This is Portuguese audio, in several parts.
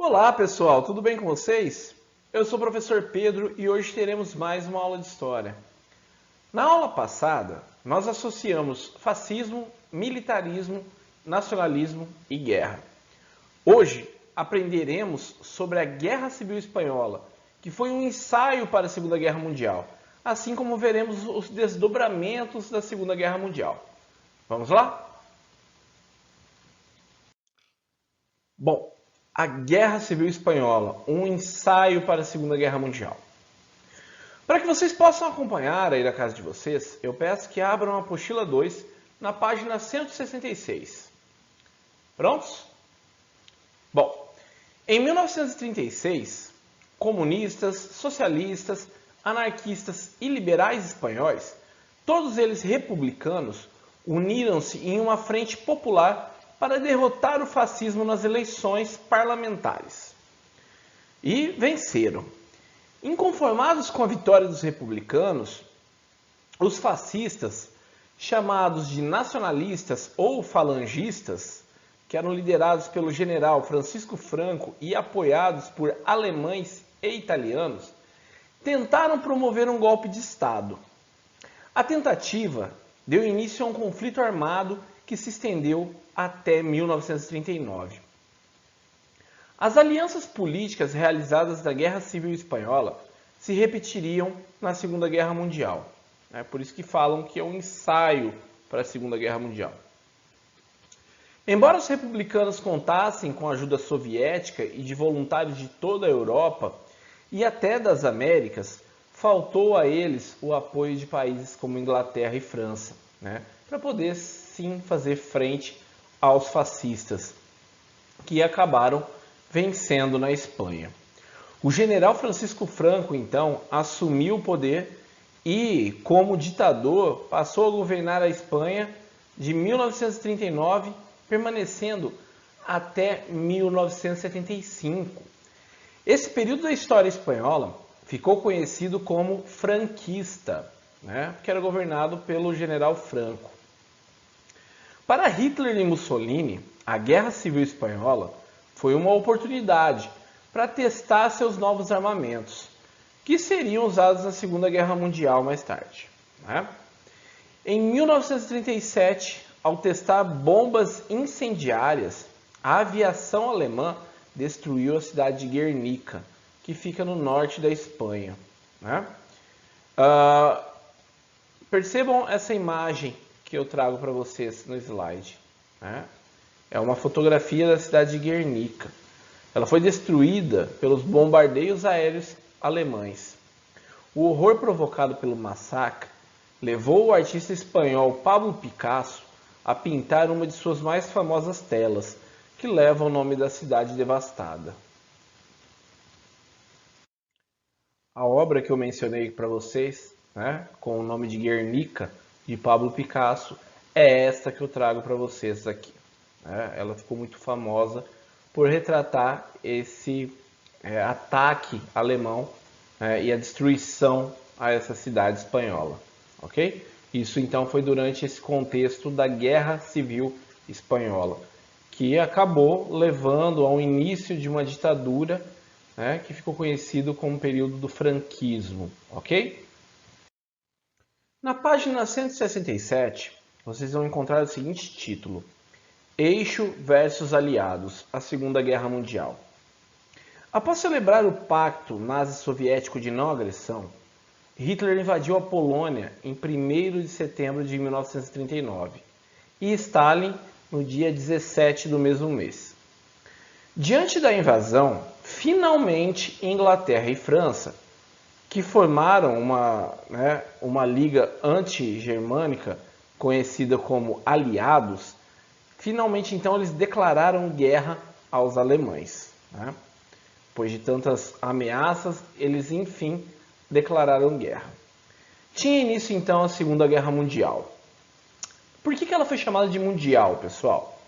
Olá pessoal, tudo bem com vocês? Eu sou o professor Pedro e hoje teremos mais uma aula de História. Na aula passada, nós associamos fascismo, militarismo, nacionalismo e guerra. Hoje, aprenderemos sobre a Guerra Civil Espanhola, que foi um ensaio para a Segunda Guerra Mundial, assim como veremos os desdobramentos da Segunda Guerra Mundial. Vamos lá? Bom, a Guerra Civil Espanhola, um ensaio para a Segunda Guerra Mundial. Para que vocês possam acompanhar aí na casa de vocês, eu peço que abram a apostila 2 na página 166. Prontos? Bom, em 1936, comunistas, socialistas, anarquistas e liberais espanhóis, todos eles republicanos, uniram-se em uma frente popular para derrotar o fascismo nas eleições parlamentares. E venceram. Inconformados com a vitória dos republicanos, os fascistas, chamados de nacionalistas ou falangistas, que eram liderados pelo general Francisco Franco e apoiados por alemães e italianos, tentaram promover um golpe de Estado. A tentativa deu início a um conflito armado que se estendeu até 1939. As alianças políticas realizadas na Guerra Civil Espanhola se repetiriam na Segunda Guerra Mundial. É por isso que falam que é um ensaio para a Segunda Guerra Mundial. Embora os republicanos contassem com a ajuda soviética e de voluntários de toda a Europa e até das Américas, faltou a eles o apoio de países como Inglaterra e França, para poder sim fazer frente aos fascistas, que acabaram vencendo na Espanha. O general Francisco Franco, então, assumiu o poder e, como ditador, passou a governar a Espanha de 1939, permanecendo até 1975. Esse período da história espanhola ficou conhecido como franquista, porque era governado pelo general Franco. Para Hitler e Mussolini, a Guerra Civil Espanhola foi uma oportunidade para testar seus novos armamentos, que seriam usados na Segunda Guerra Mundial mais tarde. Em 1937, ao testar bombas incendiárias, a aviação alemã destruiu a cidade de Guernica, que fica no norte da Espanha. Percebam essa imagem que eu trago para vocês no slide. É uma fotografia da cidade de Guernica. Ela foi destruída pelos bombardeios aéreos alemães. O horror provocado pelo massacre levou o artista espanhol Pablo Picasso a pintar uma de suas mais famosas telas, que leva o nome da cidade devastada. A obra que eu mencionei para vocês, com o nome de Guernica, de Pablo Picasso, é esta que eu trago para vocês aqui. Ela ficou muito famosa por retratar esse ataque alemão e a destruição a essa cidade espanhola. Ok? Isso então foi durante esse contexto da Guerra Civil Espanhola, que acabou levando ao início de uma ditadura que ficou conhecido como período do franquismo. Ok? Na página 167, vocês vão encontrar o seguinte título: Eixo versus Aliados, a Segunda Guerra Mundial. Após celebrar o Pacto Nazi-Soviético de não agressão, Hitler invadiu a Polônia em 1º de setembro de 1939 e Stalin no dia 17 do mesmo mês. Diante da invasão, finalmente Inglaterra e França, que formaram uma liga anti-germânica conhecida como aliados, finalmente então eles declararam guerra aos alemães. Depois de tantas ameaças, eles enfim declararam guerra. Tinha início então a Segunda Guerra Mundial. Por que ela foi chamada de mundial, pessoal?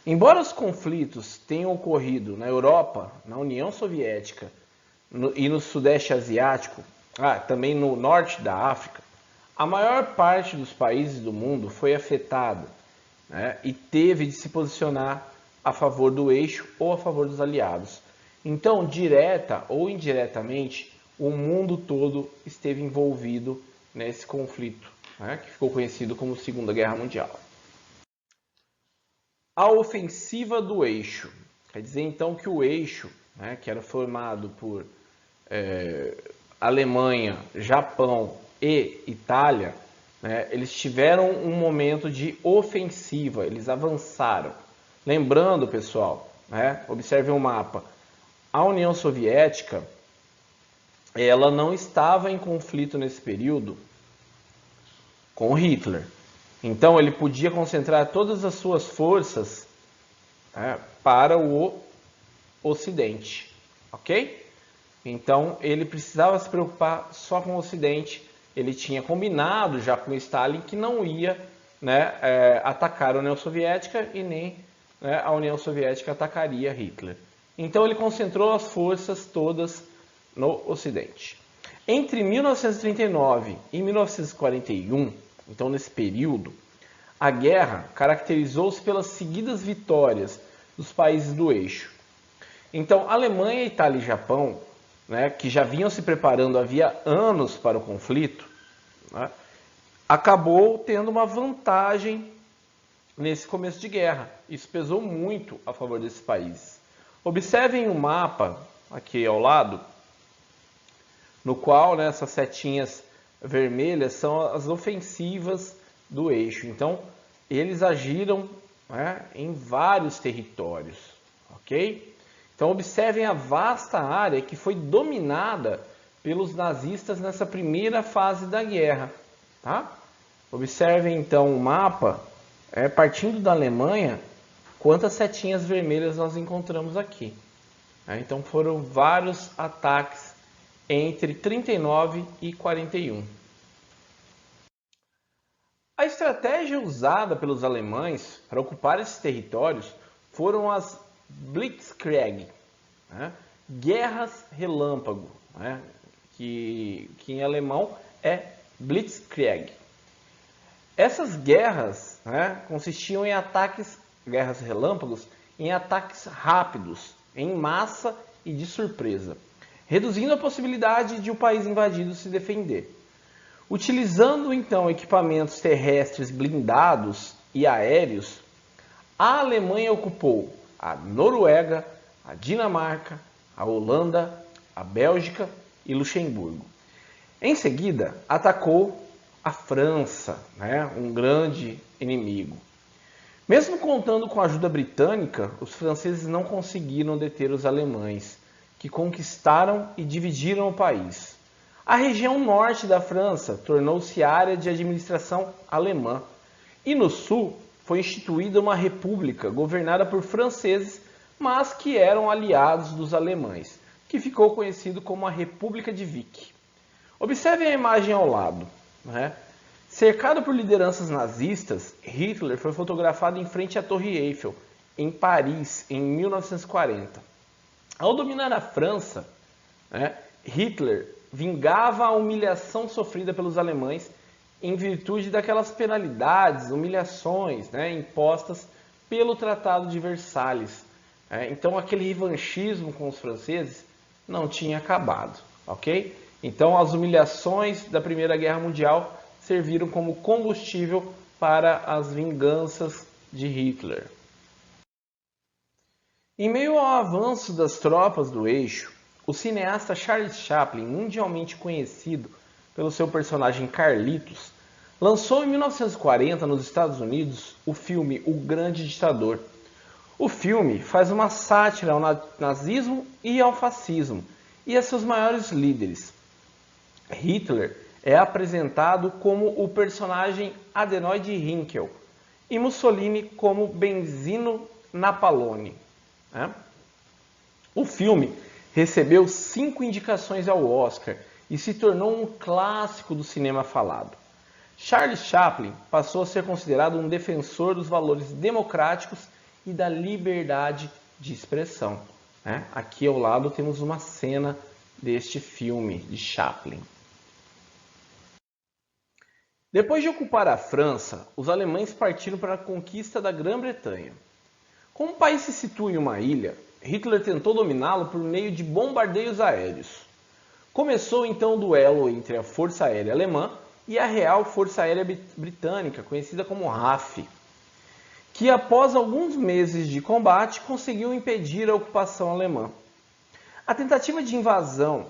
Embora os conflitos tenham ocorrido na Europa, na União Soviética e no Sudeste Asiático, também no Norte da África, a maior parte dos países do mundo foi afetada e teve de se posicionar a favor do eixo ou a favor dos aliados. Então, direta ou indiretamente, o mundo todo esteve envolvido nesse conflito, né, que ficou conhecido como Segunda Guerra Mundial. A ofensiva do eixo. Quer dizer, então, que o eixo, né, que era formado por Alemanha, Japão e Itália, né, eles tiveram um momento de ofensiva, eles avançaram. Lembrando, pessoal, né, observem o mapa, a União Soviética, ela não estava em conflito nesse período com Hitler. Então ele podia concentrar todas as suas forças, né, para o Ocidente, ok? Então ele precisava se preocupar só com o Ocidente. Ele tinha combinado já com Stalin que não ia, né, atacar a União Soviética e nem, né, a União Soviética atacaria Hitler. Então ele concentrou as forças todas no Ocidente. Entre 1939 e 1941, então nesse período, a guerra caracterizou-se pelas seguidas vitórias dos países do eixo. Então, Alemanha, Itália e Japão, né, que já vinham se preparando havia anos para o conflito, né, acabou tendo uma vantagem nesse começo de guerra. Isso pesou muito a favor desses países. Observem o mapa aqui ao lado, no qual, né, essas setinhas vermelhas são as ofensivas do eixo. Então, eles agiram, né, em vários territórios, ok? Então, observem a vasta área que foi dominada pelos nazistas nessa primeira fase da guerra, tá? Observem, então, o mapa, partindo da Alemanha, quantas setinhas vermelhas nós encontramos aqui. Então, foram vários ataques entre 39 e 41. A estratégia usada pelos alemães para ocupar esses territórios foram as Blitzkrieg, né? Guerras relâmpago, né? que em alemão é Blitzkrieg. Essas guerras, né, consistiam em guerras relâmpagos, em ataques rápidos, em massa e de surpresa, reduzindo a possibilidade de o país invadido se defender. Utilizando então equipamentos terrestres blindados e aéreos, a Alemanha ocupou a Noruega, a Dinamarca, a Holanda, a Bélgica e Luxemburgo. Em seguida, atacou a França, né, um grande inimigo. Mesmo contando com a ajuda britânica, os franceses não conseguiram deter os alemães, que conquistaram e dividiram o país. A região norte da França tornou-se área de administração alemã, e no sul foi instituída uma república governada por franceses, mas que eram aliados dos alemães, que ficou conhecido como a República de Vichy. Observem a imagem ao lado, né? Cercado por lideranças nazistas, Hitler foi fotografado em frente à Torre Eiffel, em Paris, em 1940. Ao dominar a França, né, Hitler vingava a humilhação sofrida pelos alemães em virtude daquelas penalidades, humilhações, né, impostas pelo Tratado de Versalhes. Então aquele revanchismo com os franceses não tinha acabado, ok? Então as humilhações da Primeira Guerra Mundial serviram como combustível para as vinganças de Hitler. Em meio ao avanço das tropas do eixo, o cineasta Charles Chaplin, mundialmente conhecido pelo seu personagem Carlitos, lançou em 1940 nos Estados Unidos o filme O Grande Ditador. O filme faz uma sátira ao nazismo e ao fascismo e a seus maiores líderes. Hitler é apresentado como o personagem Adenoide Hickel e Mussolini como Benzino Napalone. O filme recebeu 5 indicações ao Oscar e se tornou um clássico do cinema falado. Charles Chaplin passou a ser considerado um defensor dos valores democráticos e da liberdade de expressão. Aqui ao lado temos uma cena deste filme de Chaplin. Depois de ocupar a França, os alemães partiram para a conquista da Grã-Bretanha. Como o país se situa em uma ilha, Hitler tentou dominá-lo por meio de bombardeios aéreos. Começou então o duelo entre a Força Aérea Alemã e a Real Força Aérea Britânica, conhecida como RAF, que após alguns meses de combate conseguiu impedir a ocupação alemã. A tentativa de invasão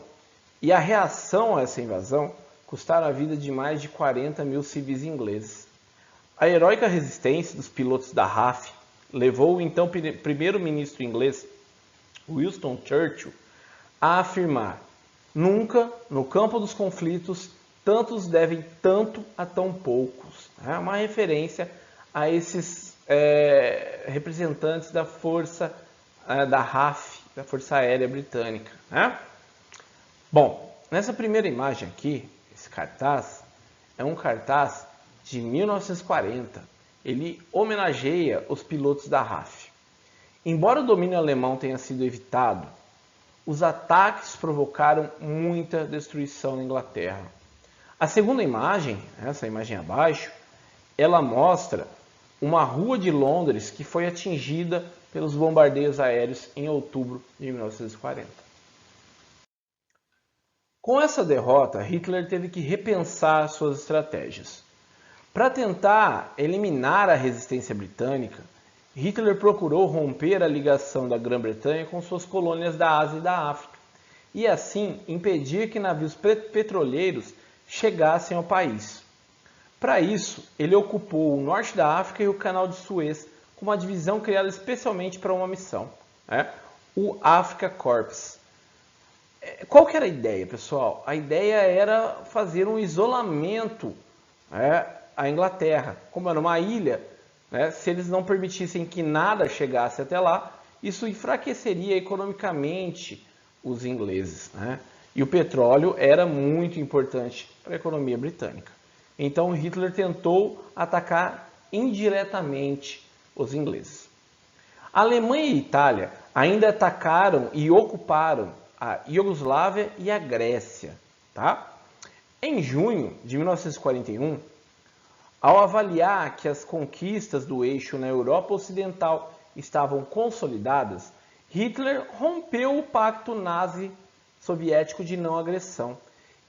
e a reação a essa invasão custaram a vida de mais de 40 mil civis ingleses. A heróica resistência dos pilotos da RAF levou o então primeiro-ministro inglês Winston Churchill a afirmar: nunca, no campo dos conflitos, tantos devem tanto a tão poucos. É uma referência a esses representantes da força da RAF, da Força Aérea Britânica. Né? Bom, nessa primeira imagem aqui, esse cartaz, é um cartaz de 1940. Ele homenageia os pilotos da RAF. Embora o domínio alemão tenha sido evitado, os ataques provocaram muita destruição na Inglaterra. A segunda imagem, essa imagem abaixo, ela mostra uma rua de Londres que foi atingida pelos bombardeios aéreos em outubro de 1940. Com essa derrota, Hitler teve que repensar suas estratégias. Para tentar eliminar a resistência britânica, Hitler procurou romper a ligação da Grã-Bretanha com suas colônias da Ásia e da África, e assim impedir que navios petroleiros chegassem ao país. Para isso, ele ocupou o norte da África e o Canal de Suez com uma divisão criada especialmente para uma missão, o Africa Corps. Qual que era a ideia, pessoal? A ideia era fazer um isolamento à Inglaterra. Como era uma ilha, se eles não permitissem que nada chegasse até lá, isso enfraqueceria economicamente os ingleses. E o petróleo era muito importante para a economia britânica. Então Hitler tentou atacar indiretamente os ingleses. A Alemanha e a Itália ainda atacaram e ocuparam a Iugoslávia e a Grécia. Tá? Em junho de 1941, ao avaliar que as conquistas do eixo na Europa Ocidental estavam consolidadas, Hitler rompeu o pacto nazi-soviético de não agressão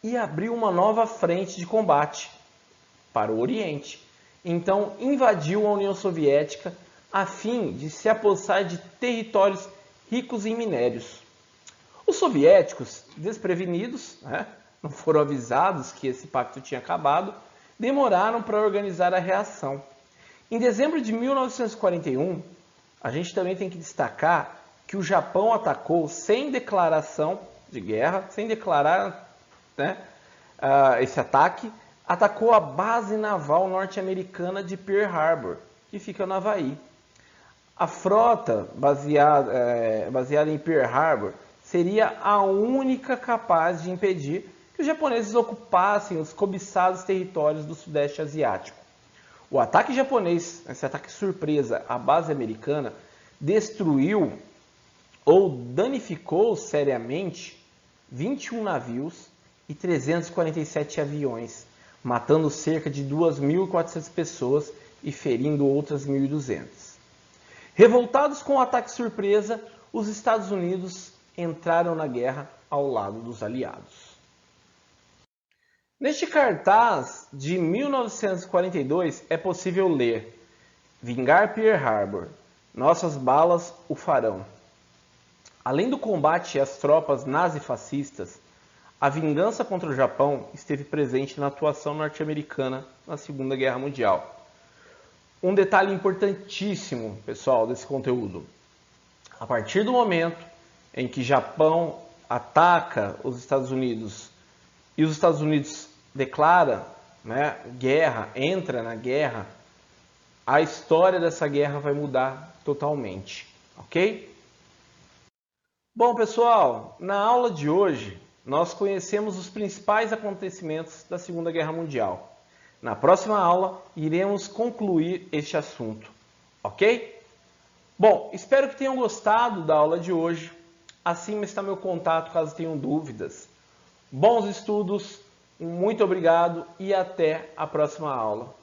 e abriu uma nova frente de combate para o Oriente. Então invadiu a União Soviética a fim de se apossar de territórios ricos em minérios. Os soviéticos, desprevenidos, não foram avisados que esse pacto tinha acabado, demoraram para organizar a reação. Em dezembro de 1941, a gente também tem que destacar que o Japão atacou sem declaração de guerra, sem declarar esse ataque, atacou a base naval norte-americana de Pearl Harbor, que fica no Havaí. A frota baseada em Pearl Harbor seria a única capaz de impedir que os japoneses ocupassem os cobiçados territórios do Sudeste Asiático. O ataque japonês, esse ataque surpresa à base americana, destruiu ou danificou seriamente 21 navios e 347 aviões, matando cerca de 2.400 pessoas e ferindo outras 1.200. Revoltados com o ataque surpresa, os Estados Unidos entraram na guerra ao lado dos aliados. Neste cartaz de 1942 é possível ler: vingar Pearl Harbor, nossas balas o farão. Além do combate às tropas nazifascistas, a vingança contra o Japão esteve presente na atuação norte-americana na Segunda Guerra Mundial. Um detalhe importantíssimo, pessoal, desse conteúdo: a partir do momento em que Japão ataca os Estados Unidos e os Estados Unidos declara guerra, entra na guerra, a história dessa guerra vai mudar totalmente, ok? Bom, pessoal, na aula de hoje nós conhecemos os principais acontecimentos da Segunda Guerra Mundial. Na próxima aula iremos concluir este assunto, ok? Bom, espero que tenham gostado da aula de hoje. Acima está meu contato caso tenham dúvidas. Bons estudos, muito obrigado e até a próxima aula.